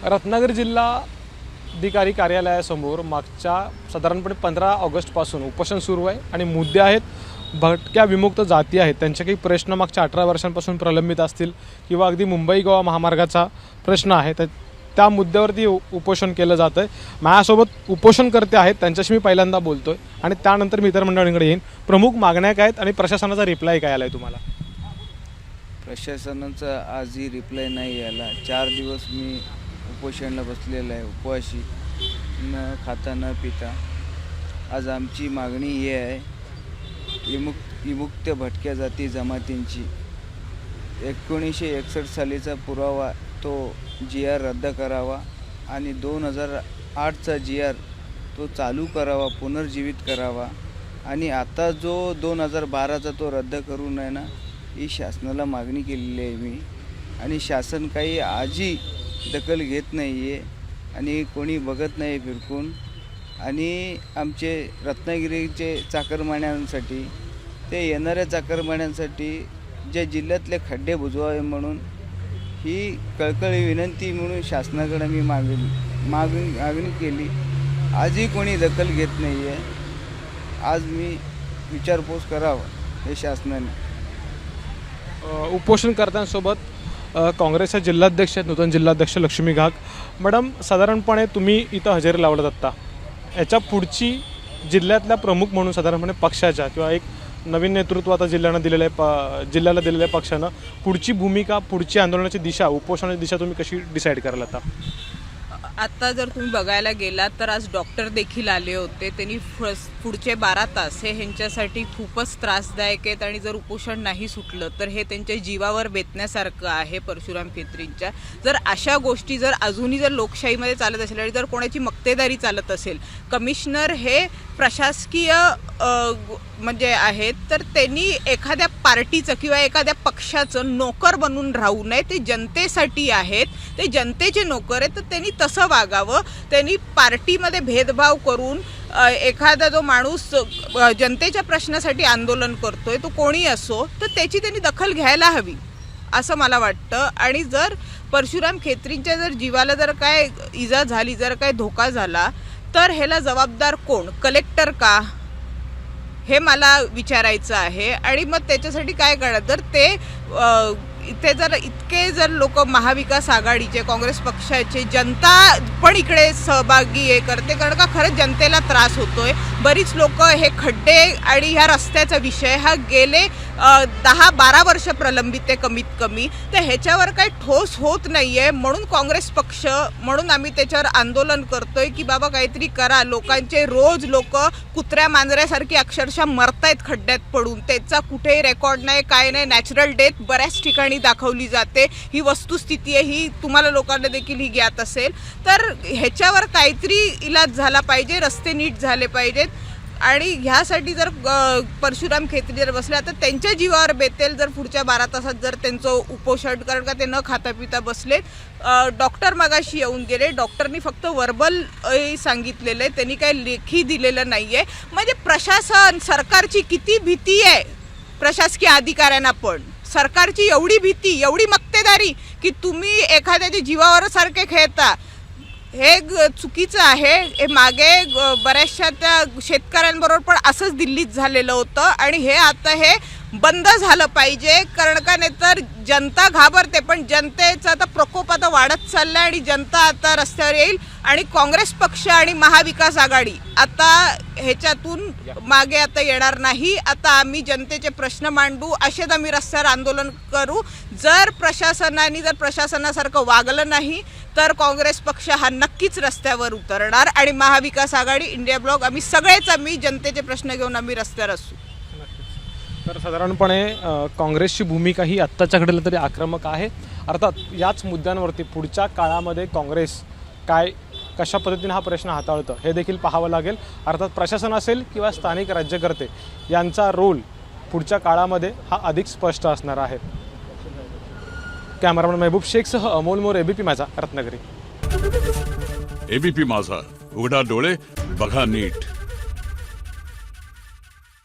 रत्नागिरी जिल्हाधिकारी कार्यालयासमोर मागच्या साधारणपणे 15 ऑगस्टपासून उपोषण सुरू आहे आणि मुद्दे आहेत भटक्या विमुक्त जाती आहेत त्यांचे काही प्रश्न मागच्या 18 वर्षांपासून प्रलंबित असतील किंवा अगदी मुंबई गोवा महामार्गाचा प्रश्न आहे त्या मुद्द्यावरती उपोषण केलं जातं आहे। माझ्यासोबत उपोषणकर्ते आहेत त्यांच्याशी मी पहिल्यांदा बोलतोय आणि त्यानंतर मी इतर मंडळींकडे येईन। प्रमुख मागण्या काय आहेत आणि प्रशासनाचा रिप्लाय काय आलाय तुम्हाला? प्रशासनाचा आजही रिप्लाय नाही आला। 4 दिवस मी उपोषणाला बसलेला आहे, उपवासी, न खाता न पिता। आज आमची मागणी ही आहे, विमुक्त भटक्या जाती जमातींची 1961 सालीचा पुरावा तो GR रद्द करावा आणि 2008चा GR तो चालू करावा, पुनर्जीवित करावा आणि आता जो 2012चा तो रद्द करू नये ना, ही शासनाला मागणी केलेली आहे मी। आणि शासन काही आजही दखल घेत नाही आहे आणि कोणी बघत नाही फिरकून। आणि आमचे रत्नागिरीचे चाकरमान्यांसाठी, ते येणाऱ्या चाकरमान्यांसाठी ज्या जिल्ह्यातले खड्डे बुजवावे म्हणून ही कळकळी विनंती म्हणून शासनाकडे मी मागणी केली। आजही कोणी दखल घेत नाही आहे। आज मी विचारपूस करावा हे शासनाने। उपोषणकर्त्यांसोबत काँग्रेसच्या जिल्हाध्यक्ष आहेत, नूतन जिल्हाध्यक्ष लक्ष्मी घाग मॅडम, साधारणपणे तुम्ही इथं हजेरी लावलात आत्ता, याच्या पुढची जिल्ह्यातल्या प्रमुख म्हणून साधारणपणे पक्षाच्या किंवा एक नवीन नेतृत्व आता जिल्ह्याला दिलेल्या पक्षानं पुढची भूमिका, पुढची आंदोलनाची दिशा, उपोषणाची दिशा तुम्ही कशी डिसाईड कराल आता जर तुम्ही बघायला गेलात तर आज डॉक्टर देखील आले होते। त्यांनी पुढचे 12 तास हे ह्यांच्यासाठी खूपच त्रासदायक आहेत आणि जर उपोषण नाही सुटलं तर हे त्यांच्या जीवावर बेतण्यासारखं आहे। परशुराम खेत्रींच्या जर अशा गोष्टी जर अजूनही जर लोकशाहीमध्ये चालत असेल आणि जर कोणाची मक्तेदारी चालत असेल, कमिशनर हे प्रशासकीय म्हणजे आहेत, तर त्यांनी एखाद्या पार्टीचं किंवा एखाद्या पक्षाचं नोकर बनून राहू नये। ते जनतेसाठी आहेत, ते जनतेचे नोकर आहेत, तर त्यांनी तसं वागावं। त्यांनी पार्टीमध्ये भेदभाव करून एखादा जो माणूस जनतेच्या प्रश्नासाठी आंदोलन करतोय तो कोणी असो, तर त्याची त्यांनी दखल घ्यायला हवी असं मला वाटतं। आणि जर परशुराम खेत्रींच्या जर जीवाला जर काय इजा झाली, जर काय धोका झाला, तर ह्याला जबाबदार कोण? कलेक्टर का? हे मला विचारायचं आहे। आणि मग त्याच्यासाठी काय करणार? जर इथे जर इतके जर लोक महाविकास आघाडीचे, काँग्रेस पक्षाचे, जनता पण इकडे सहभागी करते, कारण का खरंच जनतेला त्रास होतोय। बरीच लोक हे खड्डे आणि ह्या रस्त्याचा विषय हा गेले 10-12 वर्ष प्रलंबित आहे कमीत कमी, तर ह्याच्यावर काही ठोस होत नाहीये। म्हणून काँग्रेस पक्ष, म्हणून आम्ही त्याच्यावर आंदोलन करतोय की बाबा काहीतरी करा। लोकांचे रोज लोक कुत्र्या मांजऱ्यासारखी अक्षरशः मरतायत खड्ड्यात पडून, त्याचा कुठेही रेकॉर्ड नाही, काय नाही। नॅचरल डेथ बऱ्याच ठिकाणी दाखवली जाते, ही वस्तुस्थिती आहे, ही तुम्हाला लोकांना देखील ही ज्ञात असेल। तर ह्याच्यावर काहीतरी इलाज झाला पाहिजे, रस्ते नीट झाले पाहिजेत। आणि ह्यासाठी जर परशुराम खेत्री जर बसले, आता त्यांच्या जीवावर बेतेल जर पुढच्या 12 तासात जर त्यांचं उपोषण, कारण का ते न खाता पिता बसले। डॉक्टर मगाशी येऊन गेले, डॉक्टरनी फक्त वर्बल सांगितलेलं आहे, त्यांनी काही लेखी दिलेलं नाही आहे। म्हणजे प्रशासन, सरकारची किती भीती आहे प्रशासकीय अधिकाऱ्यांना, पण सरकारची एवढी भीती, एवढी मक्तेदारी की तुम्ही एखाद्याच्या जीवावर सारखे खेळता, हे चुकीचं आहे। हे मागे बऱ्याचशा त्या शेतकऱ्यांबरोबर पण असंच दिल्लीत झालेलं होतं आणि हे आता हे बंद झालं पाहिजे, कारण का नाही तर जनता घाबरते। पण जनतेचा आता प्रकोप आता वाढत चाललाय आणि जनता आता रस्त्यावर येईल आणि काँग्रेस पक्ष आणि महाविकास आघाडी आता ह्याच्यातून मागे आता येणार नाही। आता आम्ही जनतेचे प्रश्न मांडू, असेच आम्ही रस्त्यावर आंदोलन करू। जर प्रशासनासारखं वागलं नाही तर काँग्रेस पक्ष हा नक्कीच रस्त्यावर उतरणार आणि महाविकास आघाडी, इंडिया ब्लॉक, आम्ही जनतेचे प्रश्न घेऊन आम्ही रस्त्यावर असू। तर साधारणपणे काँग्रेसची भूमिका ही आत्ताच्या घडीला तरी आक्रमक आहे। अर्थात याच मुद्द्यांवरती पुढच्या काळामध्ये काँग्रेस कशा पद्धतीने हा प्रश्न हाताळतं हे देखील पाहावं लागेल। अर्थात प्रशासन असेल किंवा स्थानिक राज्यकर्ते यांचा रोल पुढच्या काळामध्ये हा अधिक स्पष्ट असणार आहे। कॅमेरामॅन महबूब शेखसह अमोल मोरे, ABP माझा, रत्नागिरी। ABP माझा, उघडा डोळे बघा नीट।